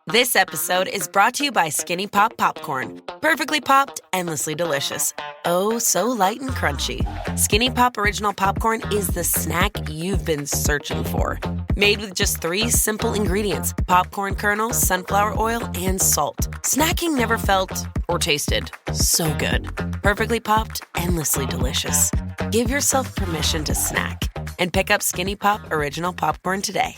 This episode is brought to you by Skinny Pop Popcorn. Perfectly popped, endlessly delicious. Oh, so light and crunchy. Skinny Pop Original Popcorn is the snack you've been searching for. Made with just 3 simple ingredients: popcorn kernels, sunflower oil, and salt. Snacking never felt or tasted so good. Perfectly popped, endlessly delicious. Give yourself permission to snack and pick up Skinny Pop Original Popcorn today.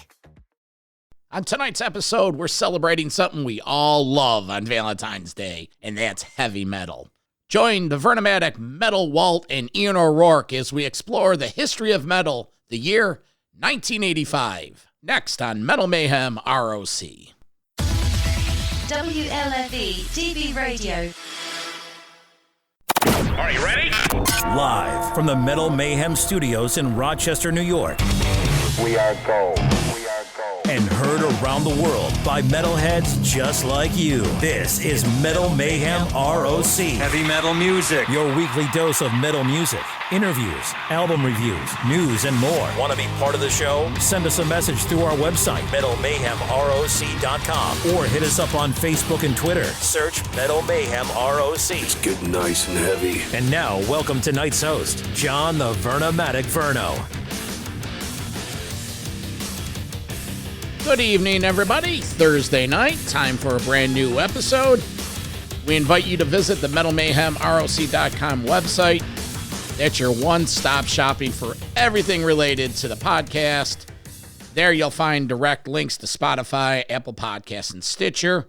On tonight's episode, we're celebrating something we all love on Valentine's Day, and that's heavy metal. Join the Vernomatic Metal Walt and Ian O'Rourke as we explore the history of metal, the year 1985. Next on Metal Mayhem ROC. WLFE DB Radio. Are you ready? Live from the Metal Mayhem Studios in Rochester, New York. We are gold. And heard around the world by metalheads just like you. This is Metal Mayhem ROC. Heavy metal music. Your weekly dose of metal music, interviews, album reviews, news, and more. Want to be part of the show? Send us a message through our website, metalmayhemroc.com, or hit us up on Facebook and Twitter. Search Metal Mayhem ROC. It's getting nice and heavy. And now, welcome tonight's host, John the Vernomatic Verno. Good evening, everybody. Thursday night, time for a brand new episode. We invite you to visit the metalmayhemroc.com website. That's your one-stop shopping for everything related to the podcast. There you'll find direct links to Spotify, Apple Podcasts, and Stitcher.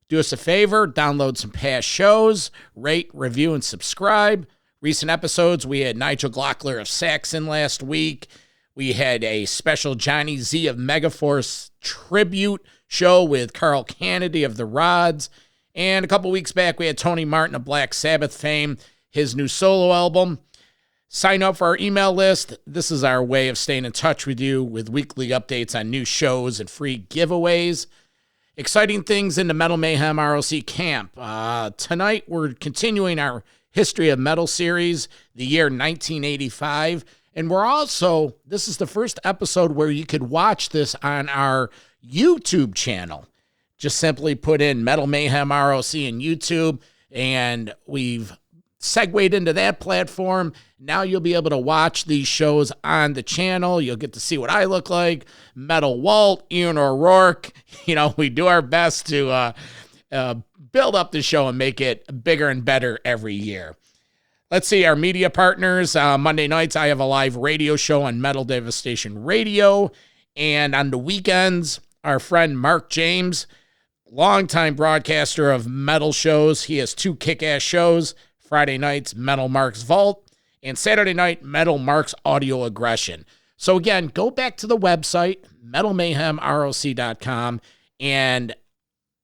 Do us a favor, download some past shows, rate, review, and subscribe. Recent episodes, we had Nigel Glockler of Saxon last week. We had a special Johnny Z of Megaforce tribute show with Carl Kennedy of the Rods. And a couple weeks back, we had Tony Martin of Black Sabbath fame, his new solo album. Sign up for our email list. This is our way of staying in touch with you with weekly updates on new shows and free giveaways. Exciting things in the Metal Mayhem ROC camp. Tonight, we're continuing our History of Metal series, the year 1985. And we're also, this is the first episode where you could watch this on our YouTube channel. Just simply put in Metal Mayhem ROC in YouTube, and we've segued into that platform. Now you'll be able to watch these shows on the channel. You'll get to see what I look like. Metal Walt, Ian O'Rourke. You know, we do our best to build up the show and make it bigger and better every year. Let's see, our media partners. Monday nights, I have a live radio show on Metal Devastation Radio. And on the weekends, our friend Mark James, longtime broadcaster of metal shows. He has 2 kick-ass shows. Friday nights, Metal Mark's Vault. And Saturday night, Metal Mark's Audio Aggression. So again, go back to the website, metalmayhemroc.com, and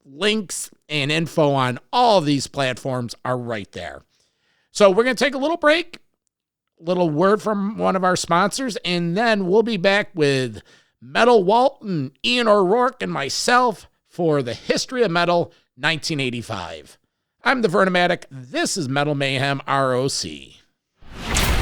links and info on all of these platforms are right there. So we're going to take a little break, a little word from one of our sponsors, and then we'll be back with Metal Walt and Ian O'Rourke and myself for the History of Metal 1985. I'm the Vernomatic. This is Metal Mayhem ROC.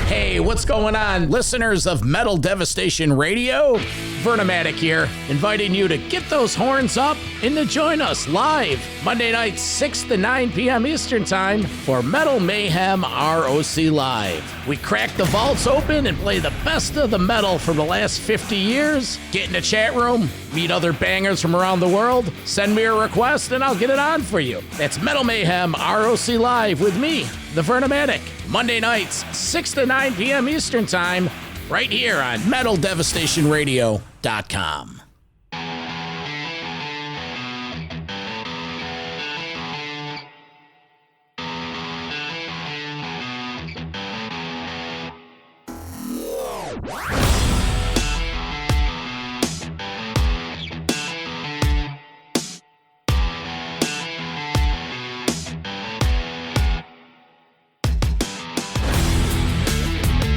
Hey, what's going on, listeners of Metal Devastation Radio? Vernomatic here, inviting you to get those horns up and to join us live Monday nights, 6 to 9 p.m. Eastern Time for Metal Mayhem ROC Live. We crack the vaults open and play the best of the metal from the last 50 years. Get in the chat room, meet other bangers from around the world, send me a request and I'll get it on for you. That's Metal Mayhem ROC Live with me, the Vernomatic. Monday nights, 6 to 9 p.m. Eastern Time, right here on MetalDevastationRadio.com.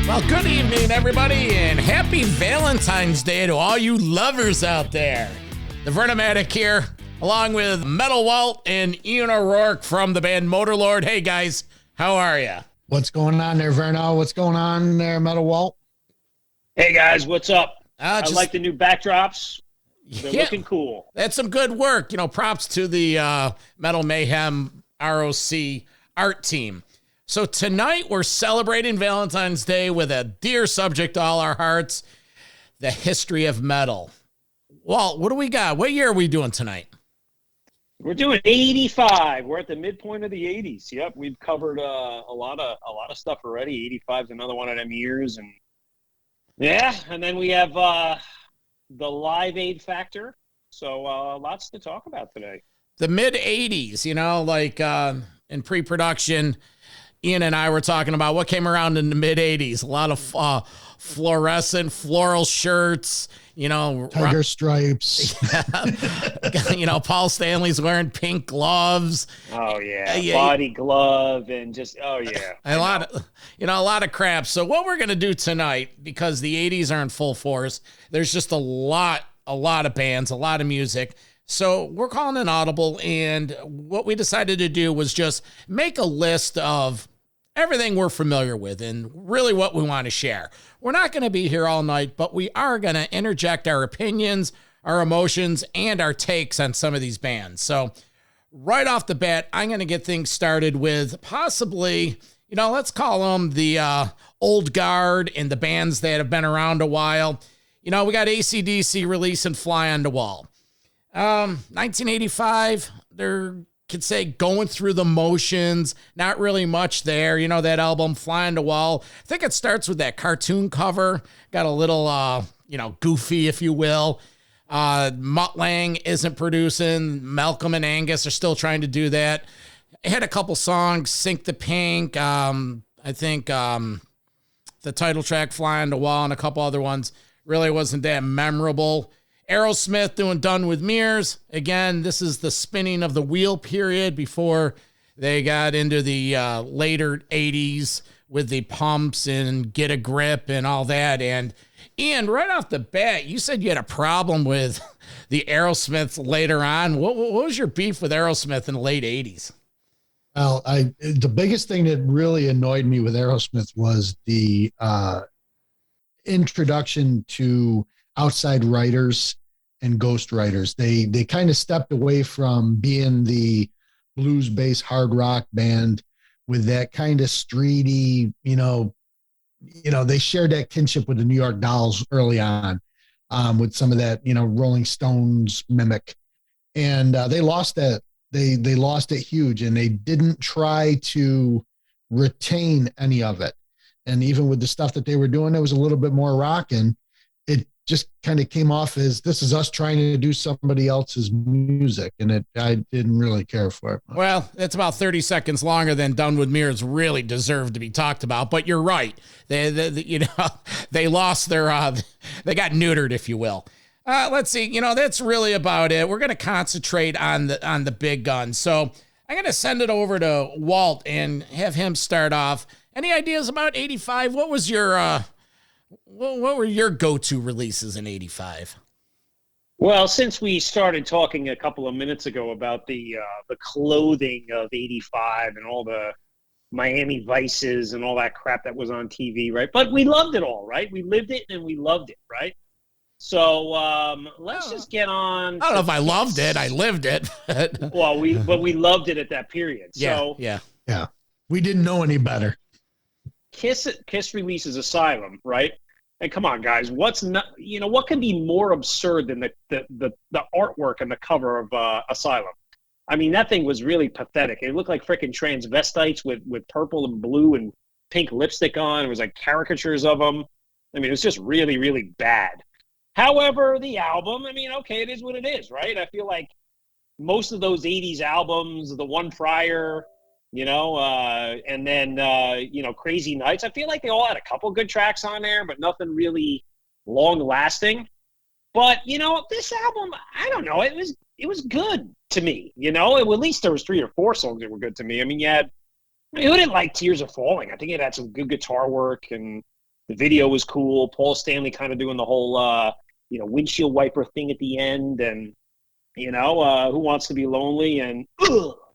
Well, good evening, everybody, and happy Valentine's Day to all you lovers out there. The Vernomatic here, along with Metal Walt and Ian O'Rourke from the band Motorlord. Hey, guys, how are you? What's going on there, Verno? What's going on there, Metal Walt? Hey, guys, what's up? I like the new backdrops. They're looking cool. That's some good work. Props to the Metal Mayhem ROC art team. So tonight we're celebrating Valentine's Day with a dear subject to all our hearts, the history of metal. Walt, what do we got? What year are we doing tonight? We're doing 85. We're at the midpoint of the 80s. Yep, we've covered a lot of stuff already. 85 is another one of them years, and and then we have the Live Aid factor. So lots to talk about today. The mid 80s, in pre-production, Ian and I were talking about what came around in the mid 80s. A lot of fluorescent floral shirts, tiger stripes. Paul Stanley's wearing pink gloves. Oh yeah, body glove and just a lot of crap. So what we're gonna do tonight, because the 80s are in full force, there's just a lot of bands, a lot of music. So we're calling an audible, and what we decided to do was just make a list of everything we're familiar with and really what we want to share. We're not going to be here all night, but we are going to interject our opinions, our emotions, and our takes on some of these bands. So right off the bat, I'm going to get things started with possibly, let's call them the old guard and the bands that have been around a while. We got AC/DC releasing Fly on the Wall. 1985, they're could say going through the motions, not really much there. That album Fly on the Wall, I think it starts with that cartoon cover, got a little, goofy, if you will. Mutt Lange isn't producing. Malcolm and Angus are still trying to do that. It had a couple songs, Sink the Pink, I think the title track Fly on the Wall, and a couple other ones. Really wasn't that memorable. Aerosmith doing Done with Mirrors. Again, this is the spinning of the wheel period before they got into the later 80s with the pumps and Get a Grip and all that. And Ian, right off the bat, you said you had a problem with the Aerosmiths later on. What was your beef with Aerosmith in the late 80s? Well, the biggest thing that really annoyed me with Aerosmith was the introduction to outside writers and ghost writers. They kind of stepped away from being the blues based hard rock band with that kind of streety, they shared that kinship with the New York Dolls early on, with some of that, Rolling Stones mimic. And they lost that. They lost it huge, and they didn't try to retain any of it. And even with the stuff that they were doing, it was a little bit more rock, and it just kind of came off as this is us trying to do somebody else's music, and I didn't really care for it. Well, it's about 30 seconds longer than Done with Mirrors really deserved to be talked about, but you're right. They lost their, they got neutered, if you will. Let's see, that's really about it. We're going to concentrate on the big guns. So I'm going to send it over to Walt and have him start off. Any ideas about 85? What was your, what were your go-to releases in 85? Well, since we started talking a couple of minutes ago about the clothing of 85 and all the Miami Vices and all that crap that was on TV, right? But we loved it all, right? We lived it and we loved it, right? So let's just get on. I don't know if I loved it. I lived it. Well, we loved it at that period. So yeah. We didn't know any better. Kiss releases Asylum, right? And come on, guys, what can be more absurd than the artwork and the cover of Asylum? I mean, that thing was really pathetic. It looked like freaking transvestites with purple and blue and pink lipstick on. It was like caricatures of them. I mean, it was just really, really bad. However, the album, I mean, okay, it is what it is, right? I feel like most of those 80s albums, the one prior, and then, Crazy Nights, I feel like they all had a couple good tracks on there, but nothing really long-lasting. But, this album, I don't know, it was good to me, at least there was 3 or 4 songs that were good to me. I mean, who didn't like Tears Are Falling? I think it had some good guitar work, and the video was cool. Paul Stanley kind of doing the whole, windshield wiper thing at the end, and, Who Wants to Be Lonely and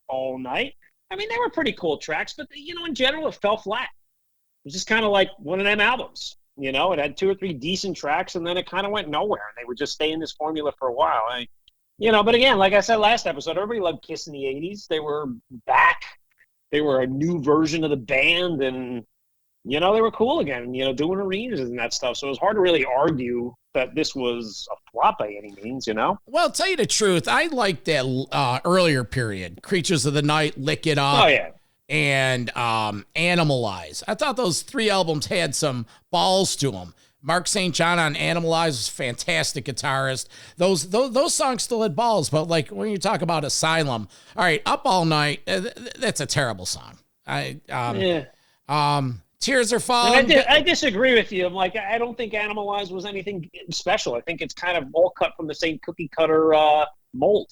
All Night. I mean, they were pretty cool tracks, but, in general, it fell flat. It was just kind of like one of them albums. It had 2 or 3 decent tracks, and then it kind of went nowhere, and they would just stay in this formula for a while. But again, like I said last episode, everybody loved Kiss in the 80s. They were back. They were a new version of the band, and, they were cool again, doing arenas and that stuff. So it was hard to really argue that this was a flop by any means, Well, tell you the truth, I like that earlier period. Creatures of the Night, Lick It Up. Oh, yeah. And Animalize. I thought those 3 albums had some balls to them. Mark St. John on Animalize was a fantastic guitarist. Those songs still had balls, but like when you talk about Asylum, all right, Up All Night, that's a terrible song. Tears Are Falling. And I disagree with you. I don't think Animalize was anything special. I think it's kind of all cut from the same cookie cutter mold.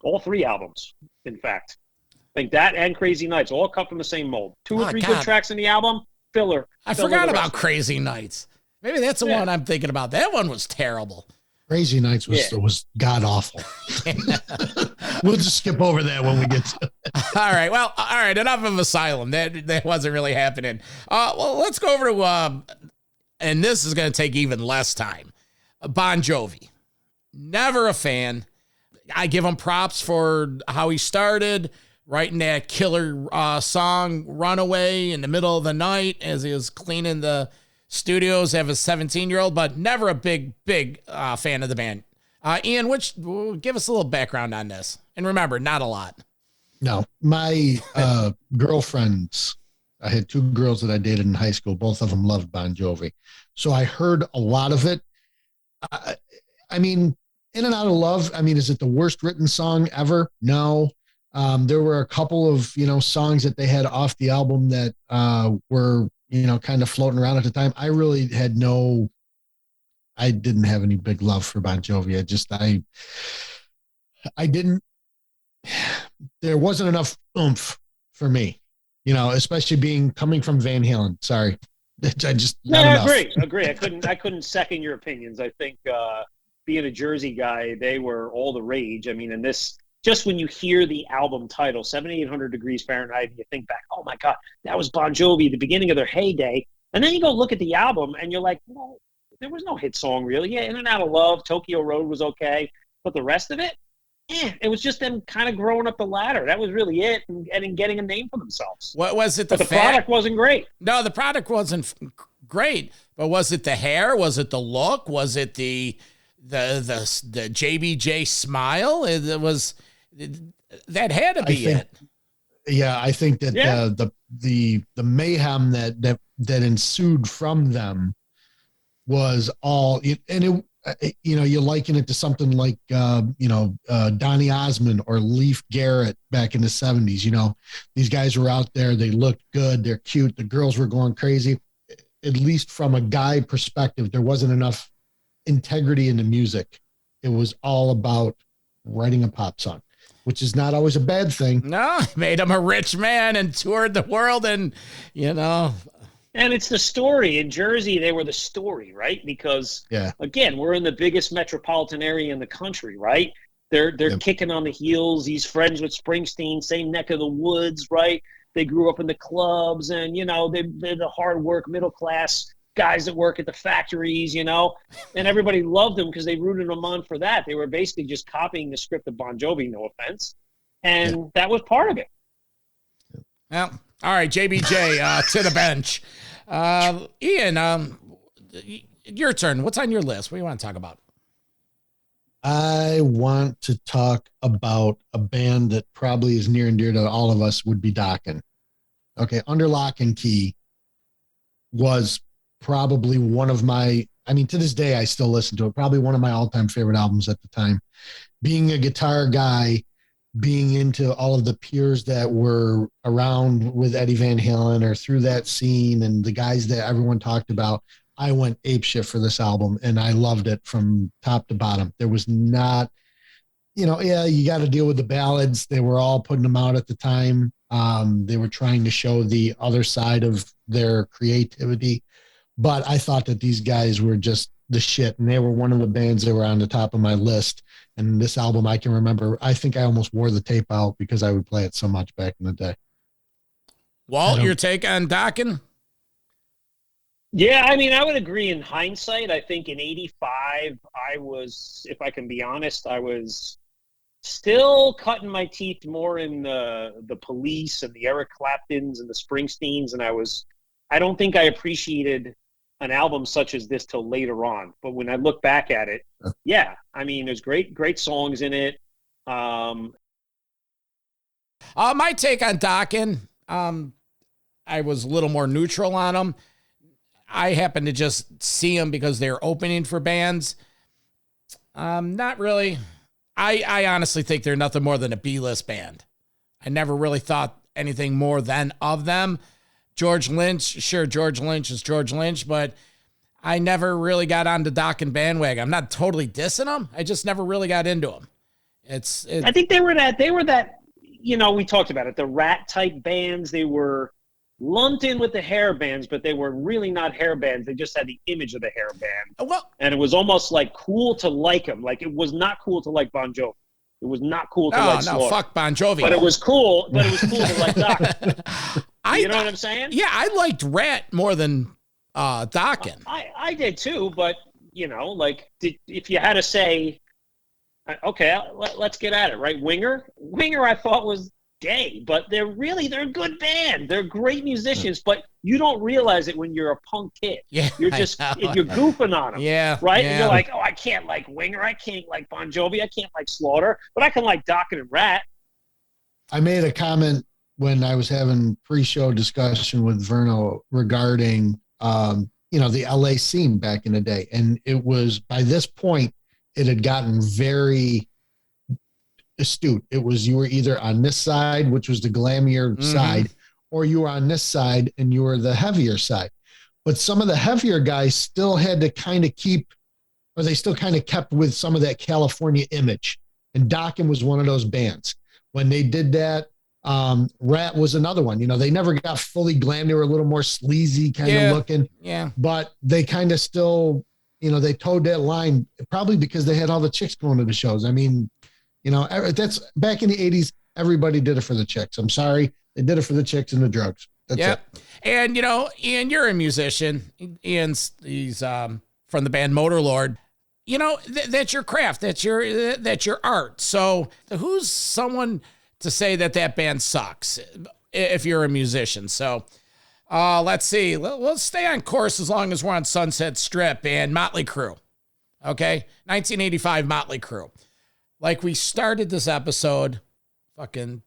All 3 albums, in fact. I think that and Crazy Nights all cut from the same mold. 2 or 3 good tracks in the album, filler. I forgot about Crazy Nights. Maybe that's the one I'm thinking about. That one was terrible. Crazy Nights was god awful. We'll just skip over that when we get to it. All right. Well, all right. Enough of Asylum. That wasn't really happening. Well, let's go over to, and this is going to take even less time. Bon Jovi. Never a fan. I give him props for how he started. Writing that killer song, Runaway, in the middle of the night as he was cleaning the studios of a 17-year-old, but never a big fan of the band. Ian, give us a little background on this. And remember, not a lot. No, my girlfriends, I had 2 girls that I dated in high school. Both of them loved Bon Jovi. So I heard a lot of it. I mean, In and Out of Love, is it the worst written song ever? No. There were a couple of, songs that they had off the album that were, kind of floating around at the time. I really I didn't have any big love for Bon Jovi. I didn't, there wasn't enough oomph for me, especially coming from Van Halen. Sorry. I agree. I couldn't second your opinions. I think being a Jersey guy, they were all the rage. And this, just when you hear the album title, 7,800 Degrees Fahrenheit, you think back, oh my God, that was Bon Jovi, the beginning of their heyday. And then you go look at the album and you're like, well, there was no hit song really. Yeah, In and Out of Love, Tokyo Road was okay. But the rest of it, it was just them kind of growing up the ladder. That was really it, and getting a name for themselves. What was it? The product wasn't great. No, the product wasn't great. But was it the hair? Was it the look? Was it the JBJ smile? That had to be it. Yeah, I think that the mayhem that ensued from them was all, and it, you liken it to something like Donny Osmond or Leif Garrett back in the 70s. These guys were out there, they looked good, they're cute, the girls were going crazy. At least from a guy perspective, there wasn't enough integrity in the music. It was all about writing a pop song, which is not always a bad thing. No, made him a rich man and toured the world, and And it's the story. In Jersey, they were the story, right? Because, again, we're in the biggest metropolitan area in the country, right? They're kicking on the heels. He's friends with Springsteen, same neck of the woods, right? They grew up in the clubs, and, they're the hard work, middle class guys that work at the factories, and everybody loved them because they rooted them on for that. They were basically just copying the script of Bon Jovi, no offense. And that was part of it. Well, all right, JBJ to the bench. Ian, your turn. What's on your list? What do you want to talk about? I want to talk about a band that probably is near and dear to all of us, would be Dokken. Okay, Under Lock and Key was probably one of my, to this day, I still listen to it, probably one of my all-time favorite albums at the time. Being a guitar guy, being into all of the peers that were around with Eddie Van Halen or through that scene and the guys that everyone talked about, I went apeshit for this album and I loved it from top to bottom. There was not, you got to deal with the ballads. They were all putting them out at the time. They were trying to show the other side of their creativity, but I thought that these guys were just the shit, and they were one of the bands that were on the top of my list. And this album, I can remember, I think I almost wore the tape out because I would play it so much back in the day. Walt, your take on Dokken? Yeah, I mean, I would agree in hindsight. I think in 85, I was, if I can be honest, I was still cutting my teeth more in the Police and the Eric Claptons and the Springsteens, and I don't think I appreciated an album such as this till later on. But when I look back at it, yeah, I mean, there's great songs in it. My take on Dokken, I was a little more neutral on them. I happened to just see them because they're opening for bands. Not really. I honestly think they're nothing more than a B-list band. I never really thought anything more than of them. George Lynch, sure, George Lynch is George Lynch, but I never really got on the Dokken bandwagon. I'm not totally dissing them. I just never really got into them. I think they were that, you know, we talked about it, the Rat type bands. They were lumped in with the hair bands, but they were really not hair bands. They just had the image of the hair band. Well, and it was almost like cool to like them. Like it was not cool to like Bon Jovi. It was not cool to like Slaughter. No, fuck Bon Jovi. But it was cool to like Dokken. You know what I'm saying? Yeah, I liked Rat more than Dokken. I did too, but you know, like if you had to say, okay, let's get at it, right? Winger I thought was gay, but they're a good band. They're great musicians, but you don't realize it when you're a punk kid. Yeah, you're goofing on them. Yeah, right. Yeah. And you're like, oh, I can't like Winger, I can't like Bon Jovi, I can't like Slaughter, but I can like Dokken and Rat. I made a comment when I was having pre-show discussion with Verno regarding, the LA scene back in the day, and it was by this point it had gotten very astute. It was, you were either on this side, which was the glammier side, or you were on this side and you were the heavier side. But some of the heavier guys still had to kind of they still kind of kept with some of that California image. And Dokken was one of those bands. When they did that, Rat was another one. You know, they never got fully glam. They were a little more sleazy kind of looking. Yeah. But they kind of still, they towed that line, probably because they had all the chicks going to the shows. I mean, that's back in the 80s. Everybody did it for the chicks. I'm sorry. They did it for the chicks and the drugs. That's it. And, Ian, you're a musician. He's from the band Motorlord. That's your craft. That's your art. So who's someone to say that band sucks if you're a musician? So let's see. Let's stay on course as long as we're on Sunset Strip and Motley Crue. Okay. 1985 Motley Crue. Like we started this episode, fucking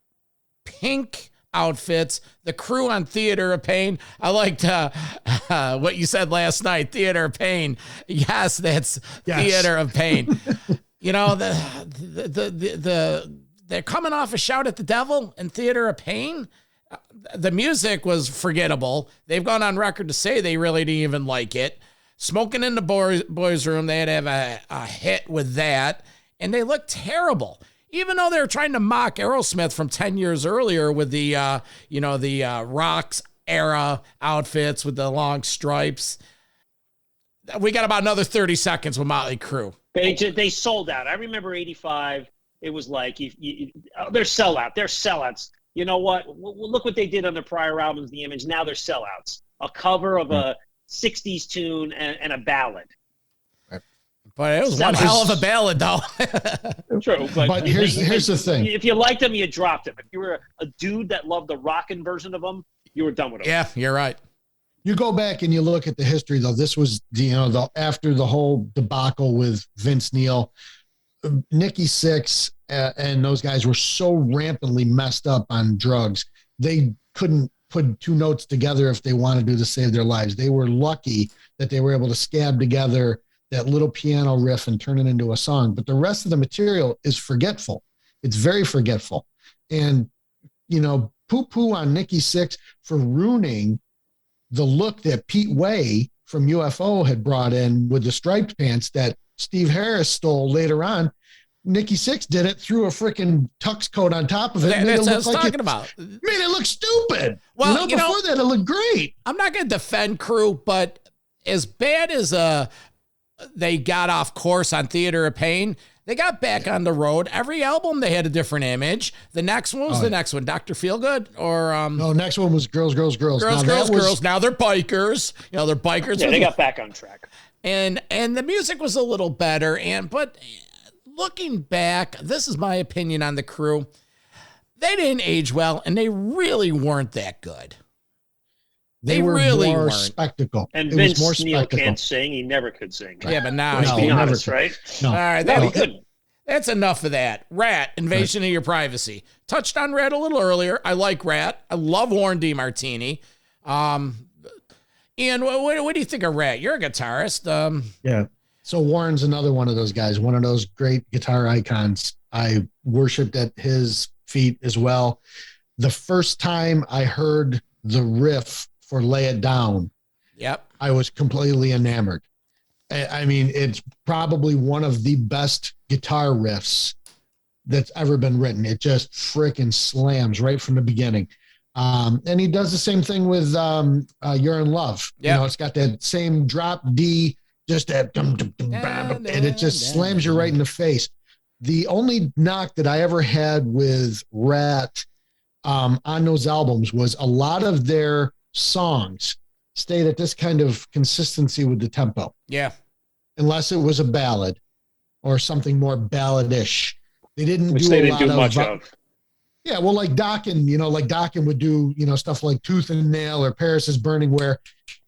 pink outfits, the Crew on Theater of Pain. I liked what you said last night, Theater of Pain. Yes, that's Theater of Pain. They're coming off a Shout at the Devil and Theater of Pain. The music was forgettable. They've gone on record to say they really didn't even like it. Smoking in the boys' room, they had to have a hit with that. And they look terrible, even though they were trying to mock Aerosmith from 10 years earlier with the Rocks era outfits with the long stripes. We got about another 30 seconds with Motley Crue. They sold out. I remember 85. It was like, they're sellout. They're sellouts. You know what? Look what they did on their prior albums, The Image. Now they're sellouts. A cover of a 60s tune and a ballad. But it was one hell of a ballad, though. True, but here's the thing: if you liked them, you dropped them. If you were a dude that loved the rockin' version of them, you were done with them. Yeah, you're right. You go back and you look at the history, though. This was after the whole debacle with Vince Neil, Nikki Sixx, and those guys were so rampantly messed up on drugs, they couldn't put two notes together if they wanted to save their lives. They were lucky that they were able to scab together that little piano riff and turn it into a song. But the rest of the material is forgetful. It's very forgetful. And, poo-poo on Nikki Sixx for ruining the look that Pete Way from UFO had brought in with the striped pants that Steve Harris stole later on. Nikki Sixx did it, threw a freaking tux coat on top of it. That's what I was talking about. Made it look stupid. Well, before that, it looked great. I'm not going to defend Crew, but as bad as they got off course on Theater of Pain, They got back on the road. Every album, they had a different image. The next one was the next one, Dr. Feelgood, or no, next one was Girls. Girls. Now they're bikers. They're bikers. Yeah, they got back on track. And the music was a little better. But looking back, this is my opinion on the Crew. They didn't age well, and they really weren't that good. They were really more weren't. Spectacle. And it Vince was more Neil spectacle. can't sing. He never could sing. Yeah, but now Let's be honest, could. right? No. All right, No, he couldn't. that's enough of that. Rat, Invasion of Your Privacy. Touched on Rat a little earlier. I like Rat. I love Warren DeMartini. Ian, what do you think of Rat? You're a guitarist. Yeah. So Warren's another one of those guys, one of those great guitar icons. I worshiped at his feet as well. The first time I heard the riff for Lay It Down, I was completely enamored. I mean, it's probably one of the best guitar riffs that's ever been written. It just freaking slams right from the beginning. And he does the same thing with You're in Love. It's got that same drop D, just that and it just slams you right in the face. The only knock that I ever had with Rat on those albums was a lot of their songs stayed at this kind of consistency with the tempo. Yeah. Unless it was a ballad or something more balladish. They didn't Which do they a didn't lot do of, much of. Yeah, well, like Dokken, Dokken would do, stuff like Tooth and Nail or Paris is Burning, where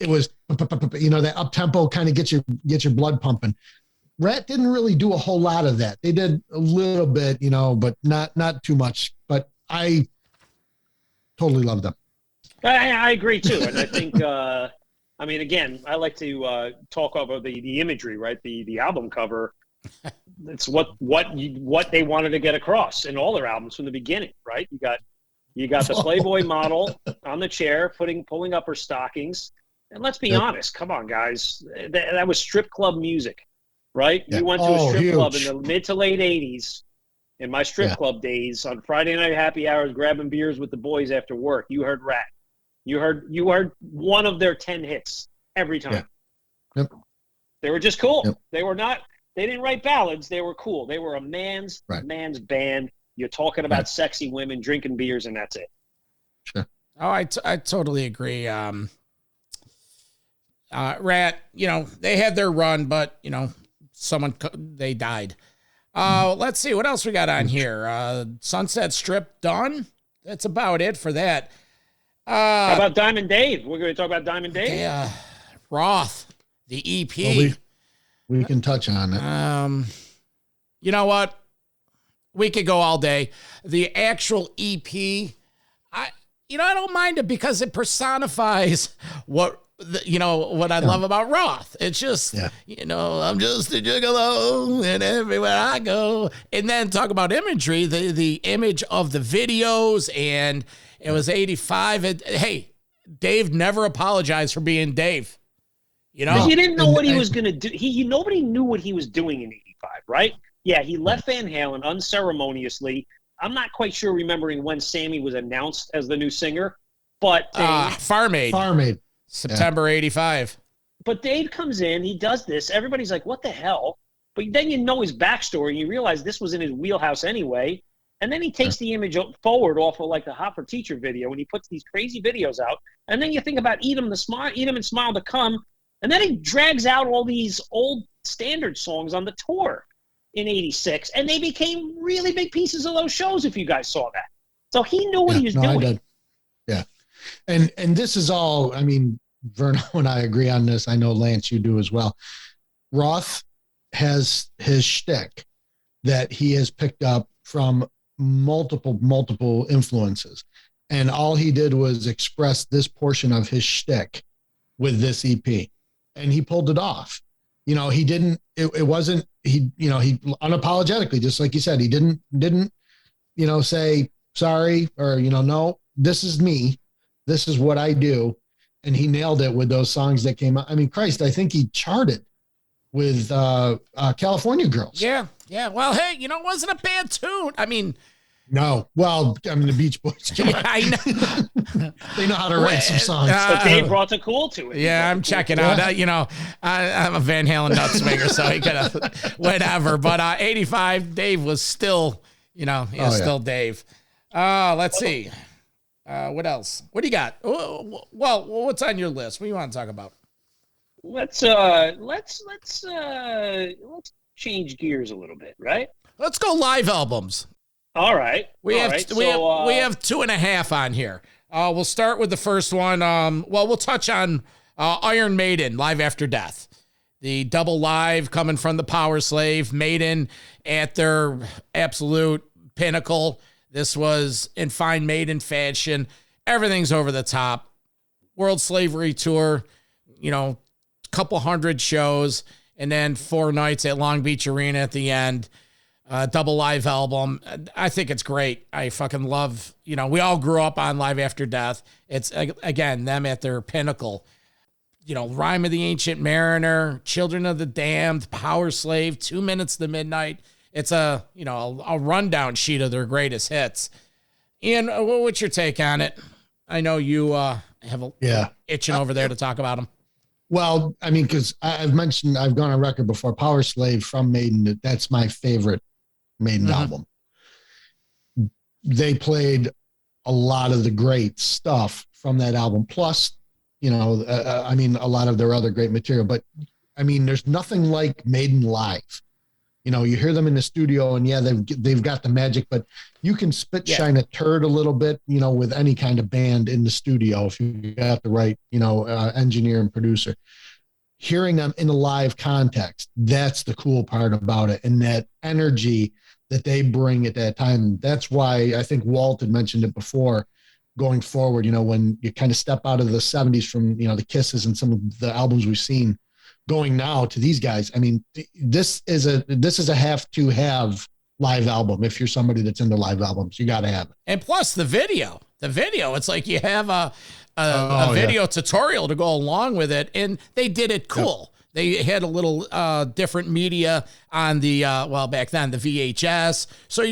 it was, that up tempo kind of gets your blood pumping. Rat didn't really do a whole lot of that. They did a little bit, but not too much. But I totally love them. I agree too, and I think, again, I like to talk about the imagery, right? The album cover. It's what they wanted to get across in all their albums from the beginning, right? You got the Playboy model on the chair, pulling up her stockings, and let's be honest, come on, guys, that was strip club music, right? Yeah. You went to a strip huge. club in the mid to late '80s. In my strip club days, on Friday night happy hours, grabbing beers with the boys after work, you heard Rat. You heard one of their 10 hits every time. Yeah. Yep. They were just cool. Yep. They didn't write ballads. They were cool. They were a man's band. You're talking about sexy women drinking beers, and that's it. Sure. Oh, I totally agree. Rat, they had their run, but they died. Let's see what else we got on here. Sunset Strip done. That's about it for that. How about Diamond Dave? We're going to talk about Diamond Dave. Yeah, Roth, the EP. Well, we can touch on it. You know what? We could go all day. The actual EP, I don't mind it because it personifies what I love about Roth. It's just, I'm just a gigolo and everywhere I go. And then talk about imagery, the image of the videos, and it was 85. Hey, Dave never apologized for being Dave. But you didn't know what he was going to do. Nobody knew what he was doing in 85, right? Yeah, he left Van Halen unceremoniously. I'm not quite sure remembering when Sammy was announced as the new singer, but Farm Aid. September 85. But Dave comes in, he does this. Everybody's like, what the hell? But then you know his backstory, and you realize this was in his wheelhouse anyway. And then he takes the image forward off of like the Hot for Teacher video, and he puts these crazy videos out. And then you think about Eat 'em and Smile to Come. And then he drags out all these old standard songs on the tour in 86. And they became really big pieces of those shows, if you guys saw that. So he knew what he was doing. I did. Yeah. And this is all, Verno and I agree on this. I know, Lance, you do as well. Roth has his shtick that he has picked up from multiple influences. And all he did was express this portion of his shtick with this EP. And he pulled it off. He didn't, it wasn't, he unapologetically, just like you said, he didn't, say sorry or, no, this is me. This is what I do. And he nailed it with those songs that came out. Christ, I think he charted with California Girls. Yeah. Well, hey, it wasn't a bad tune. No. Well, I mean, the Beach Boys. Yeah, I know. They know how to write some songs. But Dave brought the cool to it. Yeah, I'm checking out. I'm a Van Halen nut swinger, so he could have whatever. But 85, Dave was still, still Dave. Let's see. What else? What do you got? Well, what's on your list? What do you want to talk about? Let's change gears a little bit, right? Let's go live albums. All right. We have 2.5 on here. We'll start with the first one. We'll touch on Iron Maiden, Live After Death. The double live coming from the Power Slave. Maiden at their absolute pinnacle. This was in fine Maiden fashion. Everything's over the top. World Slavery Tour, couple hundred shows, and then 4 nights at Long Beach Arena at the end. Double live album. I think it's great. I fucking love, we all grew up on Live After Death. It's, again, them at their pinnacle. Rhyme of the Ancient Mariner, Children of the Damned, Power Slave, 2 Minutes to Midnight. It's a rundown sheet of their greatest hits. Ian, what's your take on it? I know you have itching over there to talk about them. Well, I mean, because I've gone on record before, Power Slave from Maiden, that's my favorite Maiden album. They played a lot of the great stuff from that album. Plus, a lot of their other great material. But, there's nothing like Maiden live. You hear them in the studio and they've got the magic, but you can shine a turd a little bit, with any kind of band in the studio if you got the right, engineer and producer. Hearing them in a live context, that's the cool part about it. And that energy that they bring at that time. That's why I think Walt had mentioned it before, going forward, when you kind of step out of the 70s from, the Kisses and some of the albums we've seen, going now to these guys. This is a have to have live album. If you're somebody that's into live albums, you got to have it. And plus the video, it's like you have a video tutorial to go along with it. And they did it cool. Yep. They had a little different media on the, back then, the VHS. So,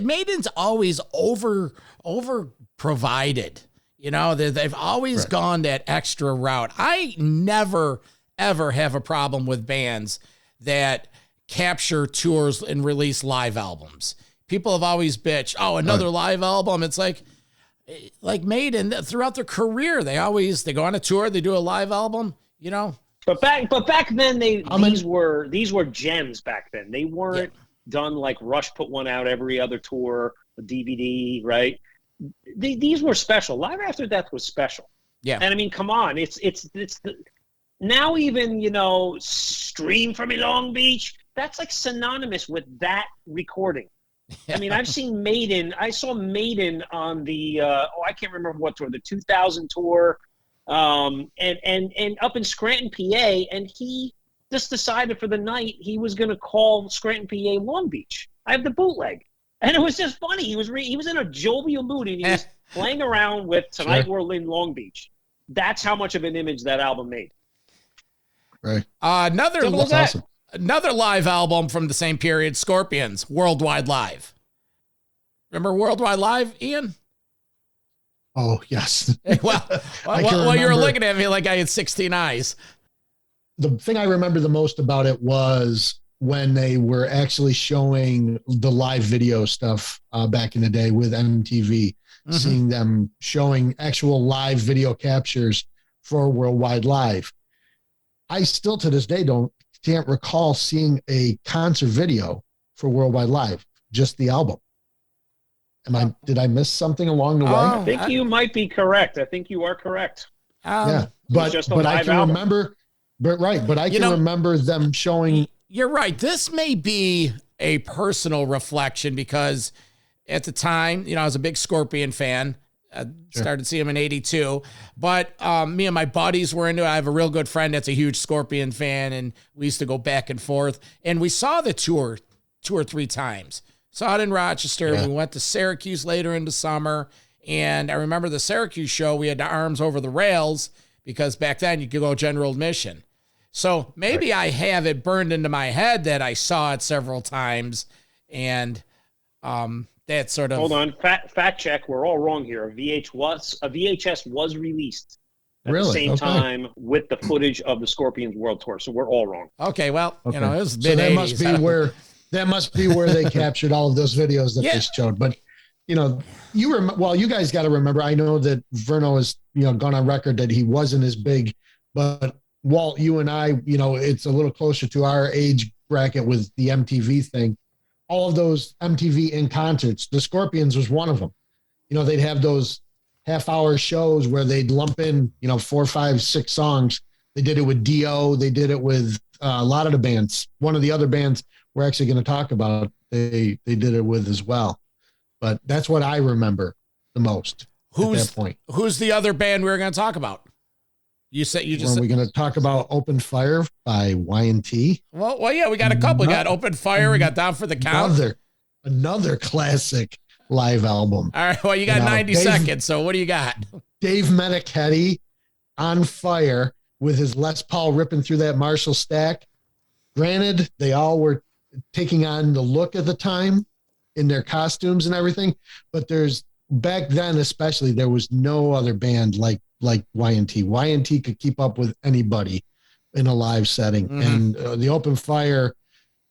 Maiden's always over provided, they've always gone that extra route. I never ever have a problem with bands that capture tours and release live albums. People have always bitched, another live album. It's like Maiden, throughout their career, they go on a tour, they do a live album, But back then these were gems back then. They weren't done like Rush put one out every other tour, a DVD, right? These were special. Live After Death was special. Yeah. And come on, it's now even, Stream from Long Beach, that's like synonymous with that recording. I've seen Maiden. I saw Maiden on the, I can't remember what tour, the 2000 tour, and up in Scranton, PA, and he just decided for the night he was going to call Scranton, PA, Long Beach. I have the bootleg. And it was just funny. He was in a jovial mood, and he was playing around with Tonight We're in Long Beach. That's how much of an image that album made. Right. Another live album from the same period, Scorpions, Worldwide Live. Remember Worldwide Live, Ian? Oh, yes. Well, you were looking at me like I had 16 eyes. The thing I remember the most about it was when they were actually showing the live video stuff back in the day with MTV, seeing them showing actual live video captures for Worldwide Live. I still to this day can't recall seeing a concert video for Worldwide Live, just the album. Did I miss something along the way? I think you might be correct. I think you are correct. But I can remember, but I can remember them showing. You're right. This may be a personal reflection because at the time, I was a big Scorpion fan. Started seeing him in 82, but me and my buddies were into it. I have a real good friend that's a huge Scorpion fan, and we used to go back and forth. And we saw the tour 2 or 3 times. Saw it in Rochester. Yeah. We went to Syracuse later in the summer, and I remember the Syracuse show, we had the arms over the rails because back then you could go general admission. So maybe I have it burned into my head that I saw it several times, and that sort of. Hold on, fact check. We're all wrong here. A VHS was released at the same time with the footage of the Scorpions World Tour. So we're all wrong. Okay, well, it was so mid-80s. That must be where they captured all of those videos that they showed. But you guys got to remember. I know that Verno has gone on record that he wasn't as big, but Walt, you and I, it's a little closer to our age bracket with the MTV thing. All of those MTV in concerts, the Scorpions was one of them. They'd have those half-hour shows where they'd lump in 4, 5, 6 songs. They did it with Dio. They did it with a lot of the bands. One of the other bands we're actually going to talk about, they did it with as well. But that's what I remember the most at that point. Who's the other band we were going to talk about? You said Are we going to talk about Open Fire by Y&T? Well, yeah, we got a couple. We got Open Fire. We got Down for the Count. Another classic live album. All right. Well, you got 90 seconds. So what do you got? Dave Meniketti on fire with his Les Paul ripping through that Marshall stack. Granted, they all were taking on the look at the time in their costumes and everything, but back then especially, there was no other band like Y&T. Y&T could keep up with anybody in a live setting. And the Open Fire,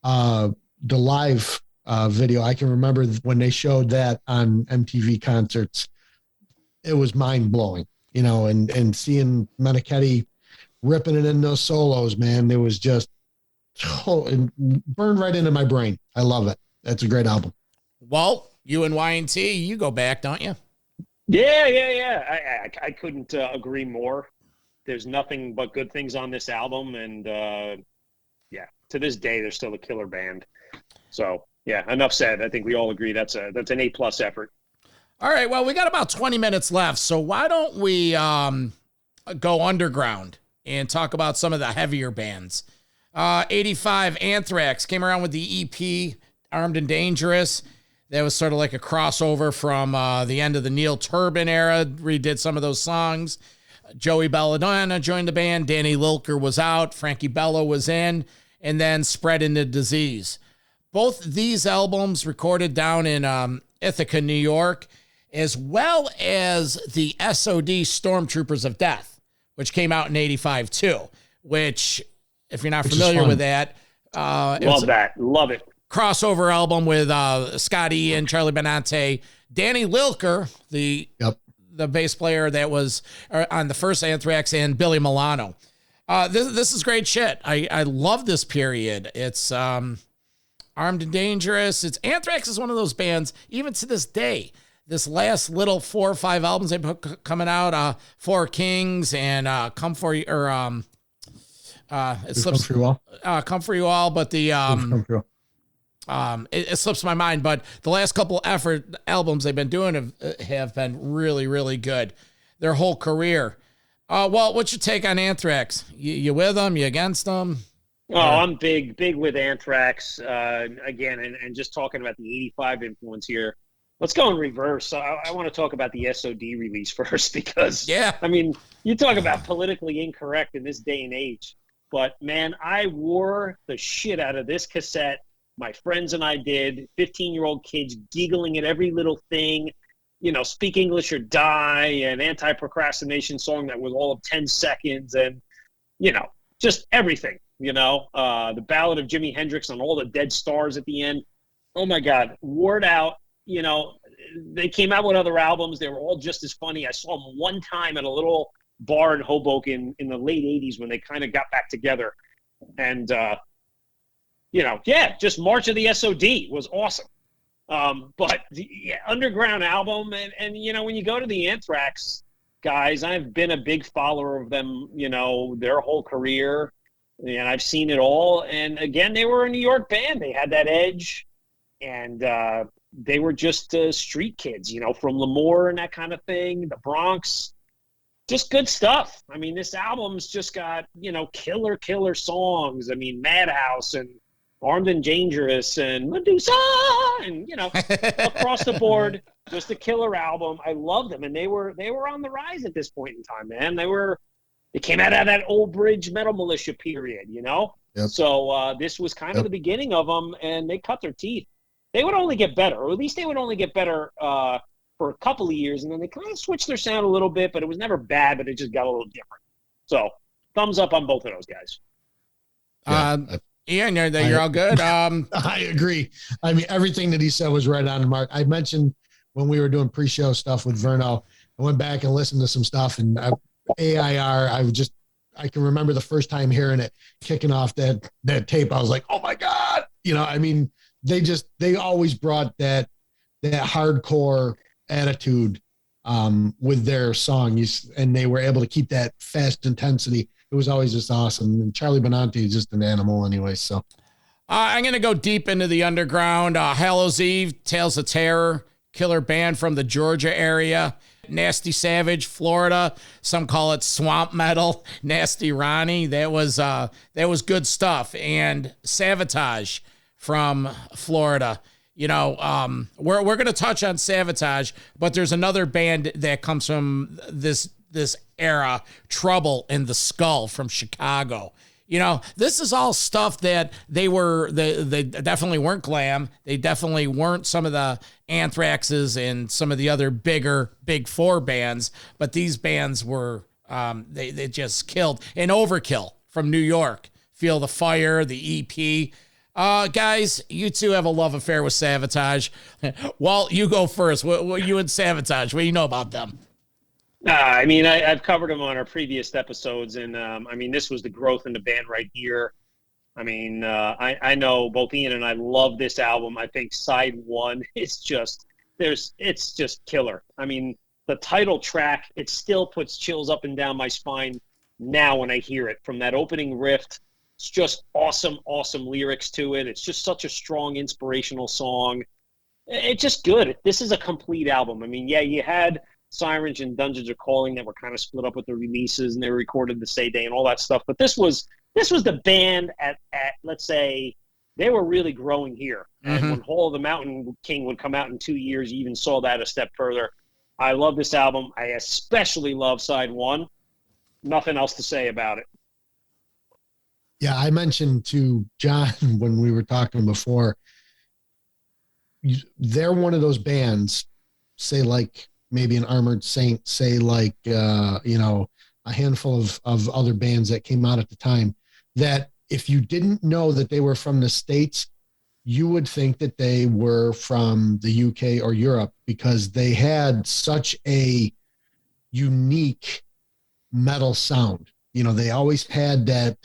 the live video, I can remember when they showed that on MTV concerts, it was mind blowing, and seeing Meniketti ripping it in those solos, man, it was just it burned right into my brain. I love it. That's a great album. Walt, you and Y&T, you go back, don't you? Yeah. I couldn't agree more. There's nothing but good things on this album, and to this day, they're still a killer band. So yeah, enough said. I think we all agree that's an A+ effort. All right, well, we got about 20 minutes left, so why don't we go underground and talk about some of the heavier bands. 85, Anthrax came around with the EP Armed and Dangerous. That was sort of like a crossover from the end of the Neil Turbin era. Redid some of those songs. Joey Belladonna joined the band. Danny Lilker was out. Frankie Bello was in. And then Spread into Disease. Both these albums recorded down in Ithaca, New York, as well as the SOD Stormtroopers of Death, which came out in 85 too, which, if you're not familiar with that. Love it. Crossover album with Scott Ian, Charlie Benante, Danny Lilker, the bass player that was on the first Anthrax, and Billy Milano. This is great shit. I love this period. It's Armed and Dangerous. Anthrax is one of those bands, even to this day, this last little 4 or 5 albums they put coming out, Four Kings and Come For You, or it slips. Come For You All, but the it slips my mind, but the last couple albums they've been doing have been really, really good. Their whole career. Well, what's your take on Anthrax? You with them? You against them? Oh, I'm big with Anthrax again, and just talking about the 85 influence here. Let's go in reverse. I want to talk about the SOD release first because, I mean, you talk about politically incorrect in this day and age, but man, I wore the shit out of this cassette. My friends and I did, 15-year-old kids giggling at every little thing, Speak English or Die, an anti-procrastination song that was all of 10 seconds, and, just everything, the Ballad of Jimi Hendrix on all the dead stars at the end. Oh, my God, wore it out. They came out with other albums. They were all just as funny. I saw them one time at a little bar in Hoboken in the late 80s when they kind of got back together. And, just March of the SOD was awesome. But the underground album, and when you go to the Anthrax guys, I've been a big follower of them, their whole career, and I've seen it all. And again, they were a New York band. They had that edge, and they were just street kids, from Lemoore and that kind of thing, the Bronx. Just good stuff. I mean, this album's just got, killer songs. I mean, Madhouse and Armed and Dangerous and Medusa and, across the board, just a killer album. I love them. And they were on the rise at this point in time, man. They came out of that Old Bridge Metal Militia period, Yep. So this was kind of the beginning of them, and they cut their teeth. they would only get better, or at least they would only get better for a couple of years, and then they kind of switched their sound a little bit, but it was never bad, but it just got a little different. So, thumbs up on both of those guys. Ian, you're all good. I agree. I mean, everything that he said was right on the mark. I mentioned when we were doing pre-show stuff with Verno, I went back and listened to some stuff, and AIR, I can remember the first time hearing it, kicking off that tape. I was like, oh my God. I mean, they always brought that hardcore attitude with their songs, and they were able to keep that fast intensity. It was always just awesome. And Charlie Benante is just an animal anyway. So I'm going to go deep into the underground. Hallows Eve, Tales of Terror, killer band from the Georgia area. Nasty Savage, Florida. Some call it swamp metal. Nasty Ronnie. That was good stuff. And Savatage from Florida. We're going to touch on Savatage, but there's another band that comes from this era, Trouble in the Skull from Chicago. This is all stuff that they definitely weren't glam. They definitely weren't some of the Anthraxes and some of the other big four bands, but these bands were, they just killed. And Overkill from New York, Feel the Fire, the EP. Guys, you two have a love affair with Savatage. Walt, you go first. What you and Savatage, what do you know about them? I've covered them on our previous episodes, and this was the growth in the band right here. I know both Ian and I love this album. I think side one is it's just killer. The title track, it still puts chills up and down my spine now when I hear it. From that opening riff, it's just awesome lyrics to it. It's just such a strong, inspirational song. It's just good. This is a complete album. You had Sirens and Dungeons Are Calling that were kind of split up with the releases, and they were recorded the same day and all that stuff. But this was the band at let's say, they were really growing here. And when Hall of the Mountain King would come out in 2 years, you even saw that a step further. I love this album. I especially love side one. Nothing else to say about it. Yeah, I mentioned to John when we were talking before, they're one of those bands, say like maybe an Armored Saint, say like, a handful of other bands that came out at the time, that if you didn't know that they were from the States, you would think that they were from the UK or Europe, because they had such a unique metal sound. They always had that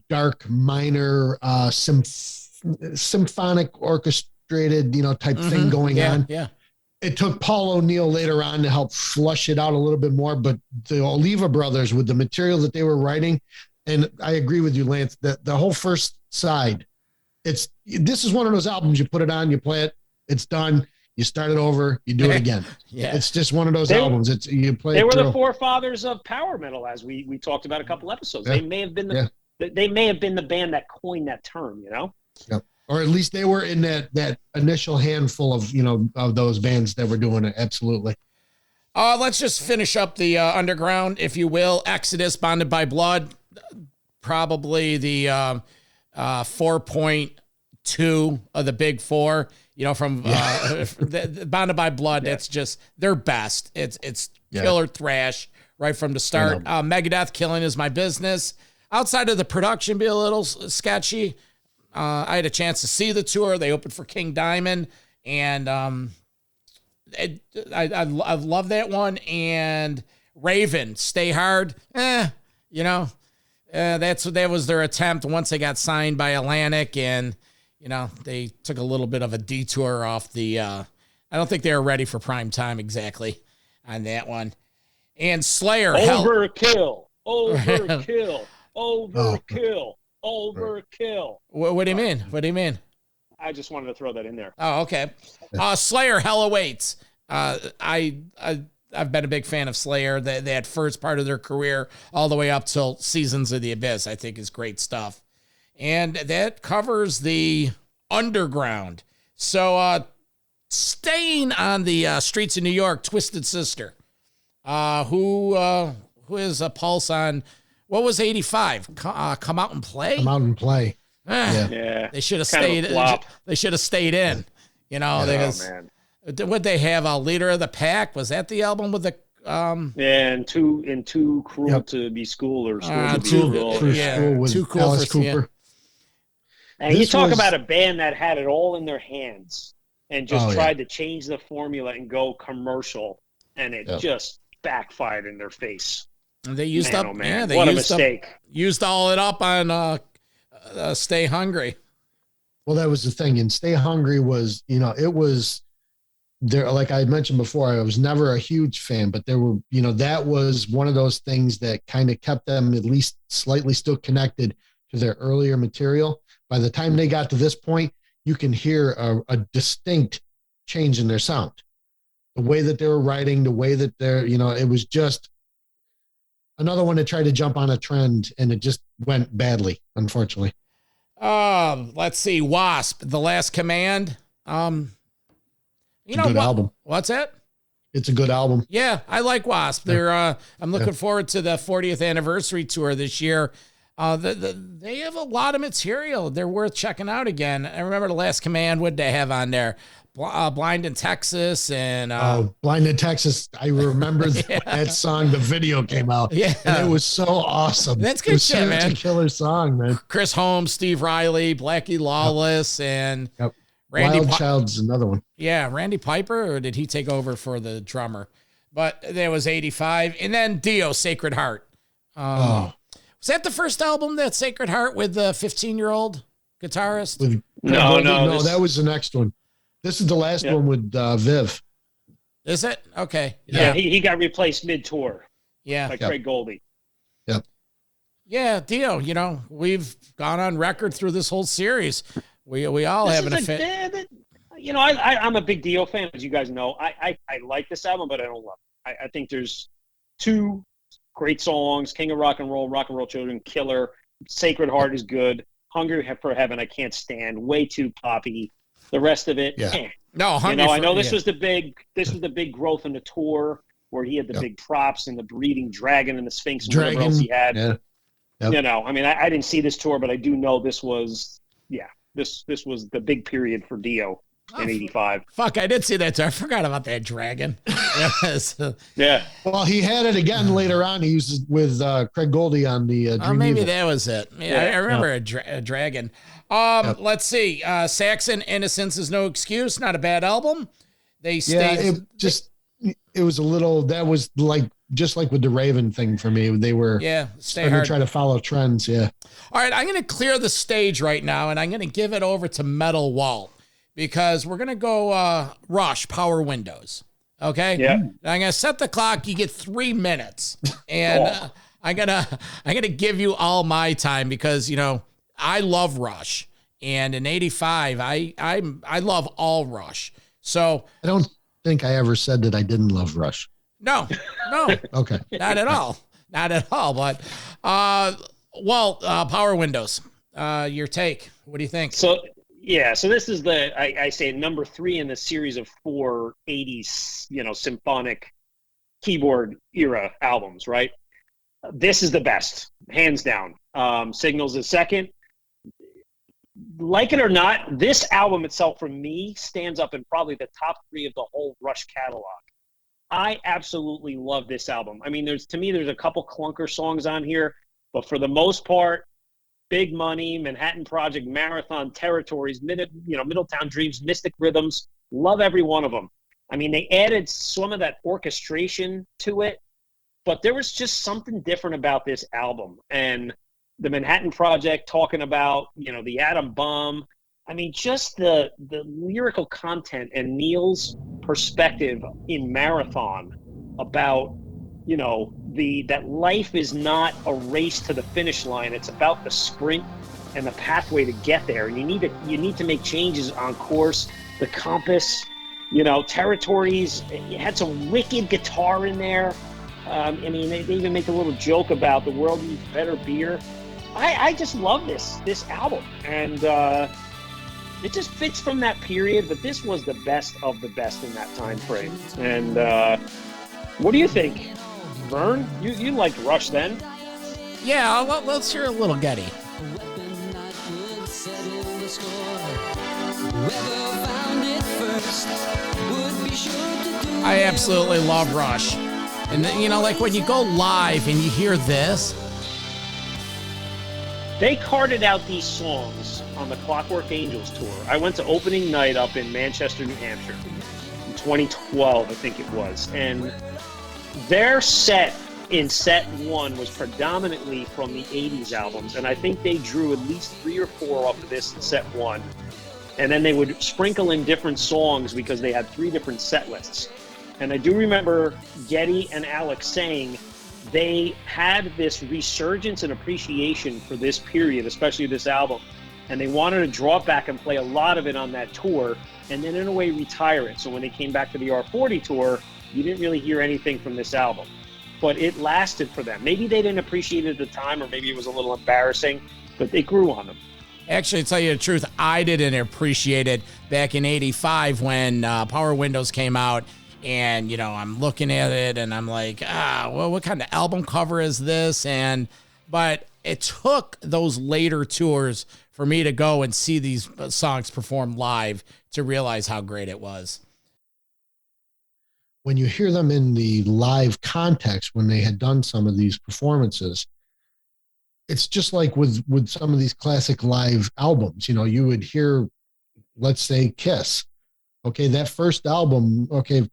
dark minor symphonic orchestrated type thing going on. It took Paul O'Neill later on to help flush it out a little bit more, but the Oliva brothers, with the material that they were writing, and I agree with you, Lance, that the whole first side, this is one of those albums, you put it on, you play it, it's done, you start it over, you do it again. It's just one of those albums. They were the forefathers of power metal, as we talked about a couple episodes. They may have been the band that coined that term, Yeah. Or at least they were in that initial handful of those bands that were doing it. Absolutely. Let's just finish up the underground, if you will. Exodus, Bonded by Blood, probably the 4.2 of the big four. From Bonded by Blood. That's just their best. It's killer thrash right from the start. Megadeth, Killing Is My Business. Outside of the production be a little sketchy. I had a chance to see the tour. They opened for King Diamond, and I love that one. And Raven, Stay Hard. That was their attempt once they got signed by Atlantic, and they took a little bit of a detour off the. I don't think they were ready for prime time exactly on that one. And Slayer, Overkill. Overkill. What do you mean? What do you mean? I just wanted to throw that in there. Oh, okay. Slayer, Hell Awaits. I've been a big fan of Slayer. That first part of their career, all the way up till Seasons of the Abyss, I think is great stuff. And that covers the underground. So, staying on the streets of New York, Twisted Sister, who is a pulse on. What was 85? Come Out and Play? Come Out and Play. Yeah. They should have Kind of a stayed. flop. They should have stayed in. You know, man. Would they have a Leader of the Pack? Was that the album with the? Yeah, and too cruel to be school or school to be cruel. School with Too Cool Alice for Cooper. And you talk about a band that had it all in their hands and just tried to change the formula and go commercial, and it just backfired in their face. They used up. Man. They what a used mistake! Used all it up on Stay Hungry. Well, that was the thing. And Stay Hungry was, it was there. Like I had mentioned before, I was never a huge fan, but there were, that was one of those things that kind of kept them at least slightly still connected to their earlier material. By the time they got to this point, you can hear a distinct change in their sound. The way that they were writing, the way that they're, it was just another one that tried to jump on a trend, and it just went badly, unfortunately. Let's see. Wasp, The Last Command. It's a good album. What's that? It's a good album. Yeah, I like Wasp. They're I'm looking forward to the 40th anniversary tour this year. They have a lot of material. They're worth checking out again. I remember The Last Command. What did they have on there? Blind in Texas and Blind in Texas. I remember that song. The video came out. Yeah, and it was so awesome. That's good shit, man. Such a killer song, man. Chris Holmes, Steve Riley, Blackie Lawless, and Randy Wild Child's another one. Yeah, Randy Piper, or did he take over for the drummer? But there was 85, and then Dio, Sacred Heart. Was that the first album, that Sacred Heart, with the 15-year-old guitarist? No, that was the next one. This is the last one with Viv. Is it? Okay. Yeah, he got replaced mid-tour. Yeah. By Craig Goldie. Yep. Yeah, Dio, we've gone on record through this whole series. We all have an affair. I'm a big Dio fan, as you guys know. I like this album, but I don't love it. I think there's two great songs: King of Rock and Roll Children, killer. Sacred Heart is good. Hungry for Heaven, I can't stand. Way too poppy. The rest of it, No, I know this was the big growth in the tour where he had the big props and the breeding dragon and the Sphinx and whatever else he had. Yeah. Yep. I didn't see this tour, but I do know this was this was the big period for Dio in 85. Fuck, I did see that tour. I forgot about that dragon. Yeah. Well, he had it again later on. He used it with Craig Goldie on the Dream maybe Evil. that was it. Yeah, I remember a dragon. Let's see. Saxon, Innocence is No Excuse. Not a bad album. It was a little, that was just like with the Raven thing for me. They were starting to try to follow trends. Yeah. All right. I'm going to clear the stage right now, and I'm going to give it over to Metal Walt, because we're going to go Rush, Power Windows. Okay. Yeah. I'm going to set the clock. You get 3 minutes, and I'm going to give you all my time, because, I love Rush, and in 85, I love all Rush. So I don't think I ever said that I didn't love Rush. No. Okay. Not at all. But, Power Windows, your take. What do you think? So this is I say number 3 in the series of 4 80s, symphonic keyboard era albums, right? This is the best, hands down. Signals is second. Like it or not, this album itself, for me, stands up in probably the top 3 of the whole Rush catalog. I absolutely love this album. I mean, there's a couple clunker songs on here, but for the most part, Big Money, Manhattan Project, Marathon, Territories, Middletown Dreams, Mystic Rhythms, love every one of them. I mean, they added some of that orchestration to it, but there was just something different about this album. And the Manhattan Project, talking about, the atom bomb. I mean, just the lyrical content and Neil's perspective in Marathon about, that life is not a race to the finish line. It's about the sprint and the pathway to get there. And you need to make changes on course. The compass, Territories. It had some wicked guitar in there. They even make a little joke about the world needs better beer. I just love this album, and it just fits from that period. But this was the best of the best in that time frame. And what do you think, Vern? You liked Rush then? Yeah, let's hear a little Getty. I absolutely love Rush. And, like when you go live and you hear this. They carted out these songs on the Clockwork Angels tour. I went to opening night up in Manchester, New Hampshire in 2012, I think it was. And their set in set one was predominantly from the 80s albums. And I think they drew at least 3 or 4 off of this in set one. And then they would sprinkle in different songs because they had 3 different set lists. And I do remember Geddy and Alex saying they had this resurgence and appreciation for this period, especially this album. And they wanted to draw it back and play a lot of it on that tour and then in a way retire it. So when they came back to the R40 tour, you didn't really hear anything from this album. But it lasted for them. Maybe they didn't appreciate it at the time, or maybe it was a little embarrassing, but they grew on them. Actually, to tell you the truth, I didn't appreciate it back in 85 when Power Windows came out. And, I'm looking at it and I'm like, well, what kind of album cover is this? But it took those later tours for me to go and see these songs performed live to realize how great it was. When you hear them in the live context, when they had done some of these performances, it's just like with some of these classic live albums, you would hear, let's say, Kiss. Okay, that first album,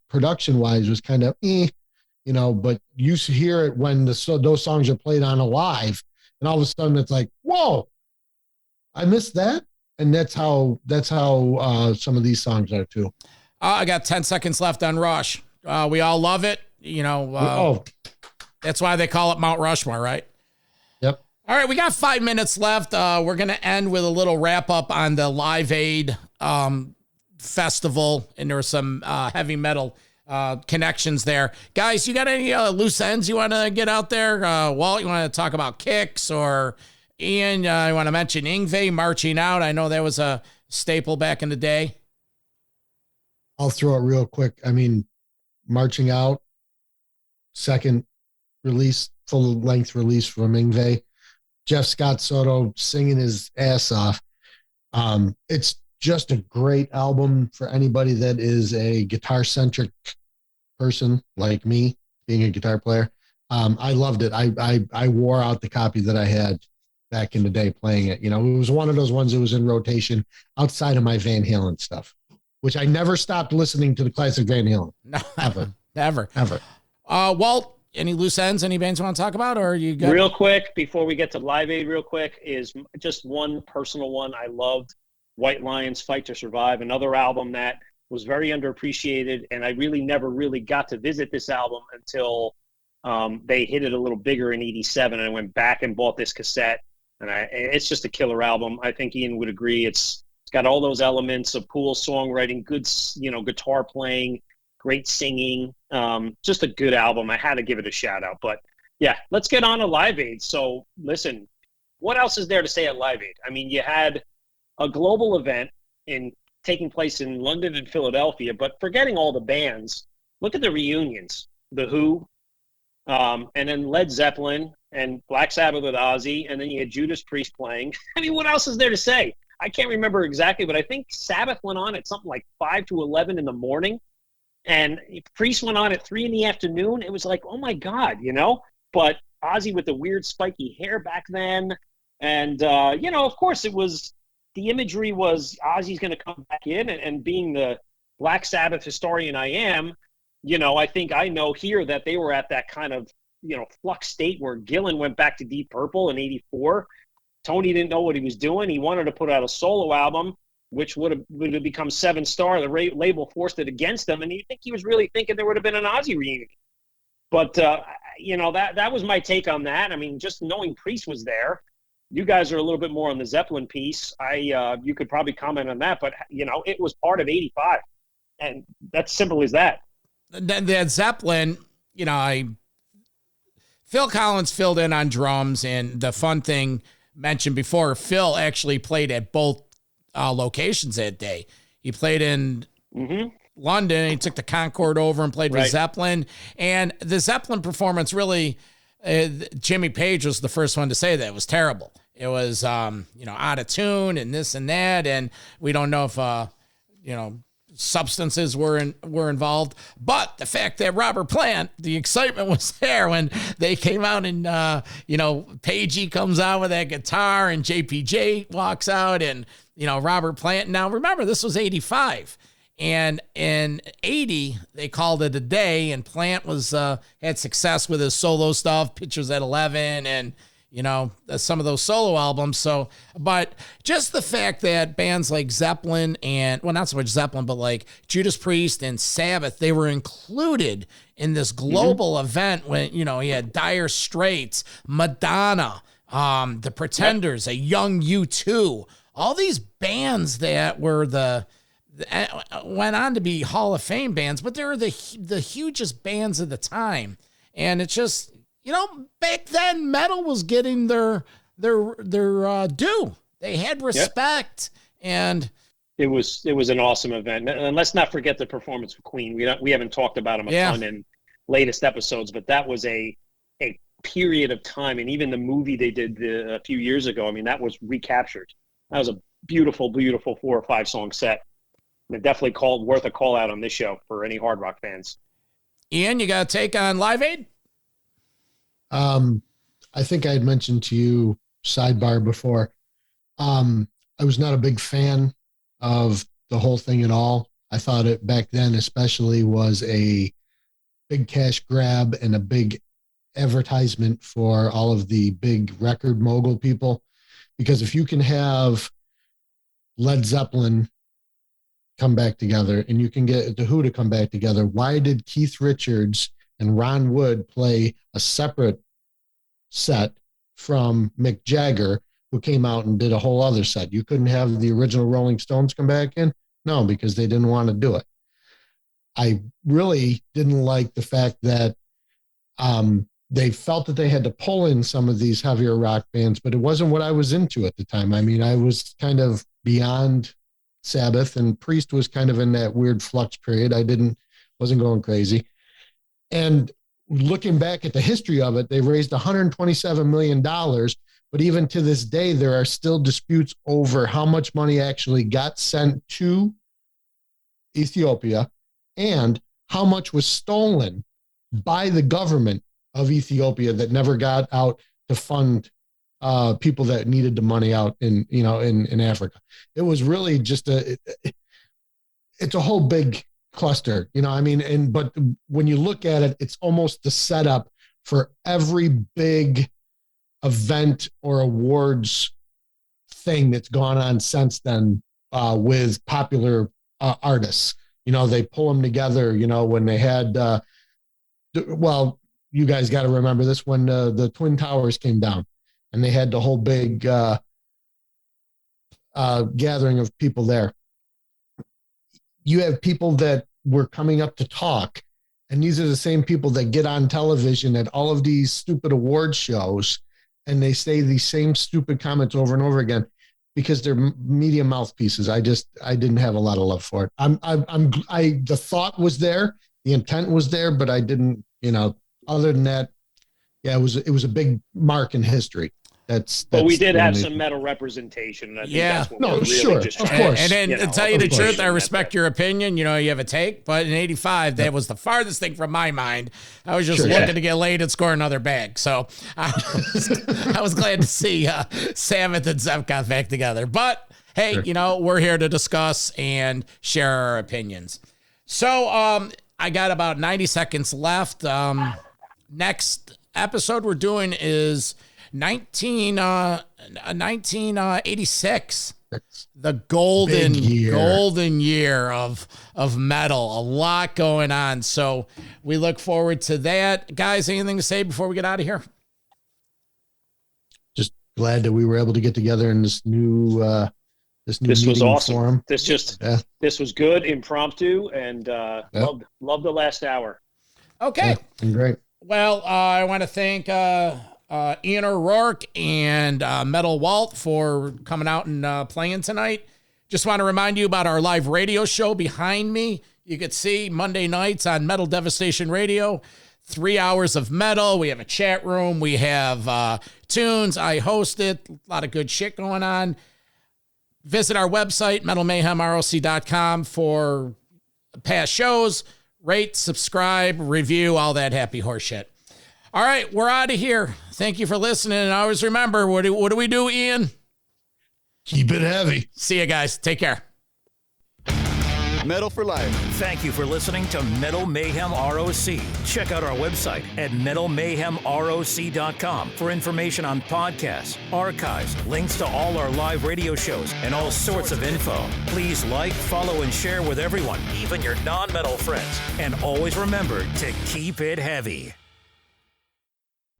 production-wise was kind of but you hear it when those songs are played on a live, and all of a sudden it's like, whoa, I missed that. And that's how some of these songs are too. I got 10 seconds left on Rush. We all love it. That's why they call it Mount Rushmore, right? Yep. All right, we got 5 minutes left. We're going to end with a little wrap-up on the Live Aid festival, and there were some heavy metal connections there. Guys, you got any loose ends you want to get out there? Walt, you want to talk about Kicks, or Ian, you want to mention Yngwie marching out? I know that was a staple back in the day. I'll throw it real quick. I mean, Marching Out, second release, full-length release from Yngwie. Jeff Scott Soto singing his ass off. It's just a great album for anybody that is a guitar-centric person like me, being a guitar player. I loved it. I wore out the copy that I had back in the day playing it. It was one of those ones that was in rotation outside of my Van Halen stuff, which I never stopped listening to the classic Van Halen. No, ever. Never. Ever. Walt, any loose ends, any bands you want to talk about, or you got... Real quick, before we get to Live Aid real quick, is just one personal one. I loved White Lions Fight to Survive, another album that was very underappreciated, and I really never really got to visit this album until they hit it a little bigger in 87, and I went back and bought this cassette, and it's just a killer album. I think Ian would agree. It's got all those elements of cool songwriting, good guitar playing, great singing, just a good album. I had to give it a shout out. But yeah, let's get on to Live Aid. So listen, what else is there to say at Live Aid? I mean, you had a global event taking place in London and Philadelphia, but forgetting all the bands, look at the reunions. The Who, and then Led Zeppelin and Black Sabbath with Ozzy, and then you had Judas Priest playing. I mean, what else is there to say? I can't remember exactly, but I think Sabbath went on at something like 5 to 11 in the morning, and Priest went on at 3 in the afternoon. It was like, oh my God, But Ozzy with the weird spiky hair back then, and of course the imagery was Ozzy's going to come back in, and being the Black Sabbath historian I am, I think I know here that they were at that kind of, flux state where Gillan went back to Deep Purple in 84. Tony didn't know what he was doing. He wanted to put out a solo album, which would have become 7-star. The label forced it against him, and you think he was really thinking there would have been an Ozzy reunion. But, that was my take on that. I mean, just knowing Priest was there. You guys are a little bit more on the Zeppelin piece. You could probably comment on that, but, it was part of 85, and that's simple as that. That Zeppelin, Phil Collins filled in on drums, and the fun thing mentioned before, Phil actually played at both locations that day. He played in London, he took the Concorde over and played with Zeppelin, and the Zeppelin performance really, Jimmy Page was the first one to say that it was terrible. It was, out of tune and this and that, and we don't know if substances were involved, but the fact that Robert Plant, the excitement was there when they came out and Pagey comes out with that guitar and JPJ walks out and Robert Plant. Now remember, this was 85, and in 80 they called it a day, and Plant was had success with his solo stuff, Pictures at 11, and some of those solo albums. So, but just the fact that bands like Zeppelin and, well, not so much Zeppelin, but like Judas Priest and Sabbath, they were included in this global event when, you had Dire Straits, Madonna, the Pretenders, a young U2, all these bands that were went on to be Hall of Fame bands, but they were the hugest bands of the time. And it's just, back then metal was getting their due. They had respect, and it was an awesome event. And let's not forget the performance of Queen. We haven't talked about them a ton in latest episodes, but that was a period of time, and even the movie they did a few years ago. I mean, that was recaptured. That was a beautiful, beautiful 4 or 5 song set. And definitely worth a call out on this show for any hard rock fans. Ian, you got a take on Live Aid? I think I had mentioned to you sidebar before. I was not a big fan of the whole thing at all. I thought it back then especially was a big cash grab and a big advertisement for all of the big record mogul people. Because if you can have Led Zeppelin come back together and you can get The Who to come back together, why did Keith Richards and Ron Wood play a separate set from Mick Jagger, who came out and did a whole other set? You couldn't have the original Rolling Stones come back in? No, because they didn't want to do it. I really didn't like the fact that they felt that they had to pull in some of these heavier rock bands, but it wasn't what I was into at the time. I mean, I was kind of beyond Sabbath, and Priest was kind of in that weird flux period. Wasn't going crazy. And looking back at the history of it, they raised $127 million, but even to this day, there are still disputes over how much money actually got sent to Ethiopia and how much was stolen by the government of Ethiopia that never got out to fund people that needed the money out in Africa. It was really just it's a whole big cluster, but when you look at it, it's almost the setup for every big event or awards thing that's gone on since then with popular artists. They pull them together, when they had, you guys got to remember this, when the Twin Towers came down and they had the whole big gathering of people there. You have people that were coming up to talk, and these are the same people that get on television at all of these stupid award shows, and they say these same stupid comments over and over again because they're media mouthpieces. I didn't have a lot of love for it. The thought was there, the intent was there, but I didn't, other than that, it was a big mark in history. But we did have some metal representation. And I think that's what we're really just of course. And to tell you the truth, I respect your opinion. You have a take, but in 85, that was the farthest thing from my mind. I was just looking to get laid and score another bag. So I was glad to see Sabbath and Zepp got back together. But hey, we're here to discuss and share our opinions. So I got about 90 seconds left. Next episode we're doing is 1986, the golden year of metal. A lot going on, so we look forward to that. Guys, anything to say before we get out of here? Just glad that we were able to get together in this new this was awesome forum. This was good, impromptu, and loved the last hour. Okay, great. Well, I want to thank Ian O'Rourke and Metal Walt for coming out and playing tonight. Just want to remind you about our live radio show behind me. You could see Monday nights on Metal Devastation Radio, 3 hours of metal. We have a chat room. We have tunes. I host it. A lot of good shit going on. Visit our website, metalmayhemroc.com, for past shows. Rate, subscribe, review, all that happy horse shit. All right, we're out of here. Thank you for listening. And always remember, what do we do, Ian? Keep it heavy. See you guys. Take care. Metal for life. Thank you for listening to Metal Mayhem ROC. Check out our website at metalmayhemroc.com for information on podcasts, archives, links to all our live radio shows, and all sorts of info. Please like, follow, and share with everyone, even your non-metal friends. And always remember to keep it heavy.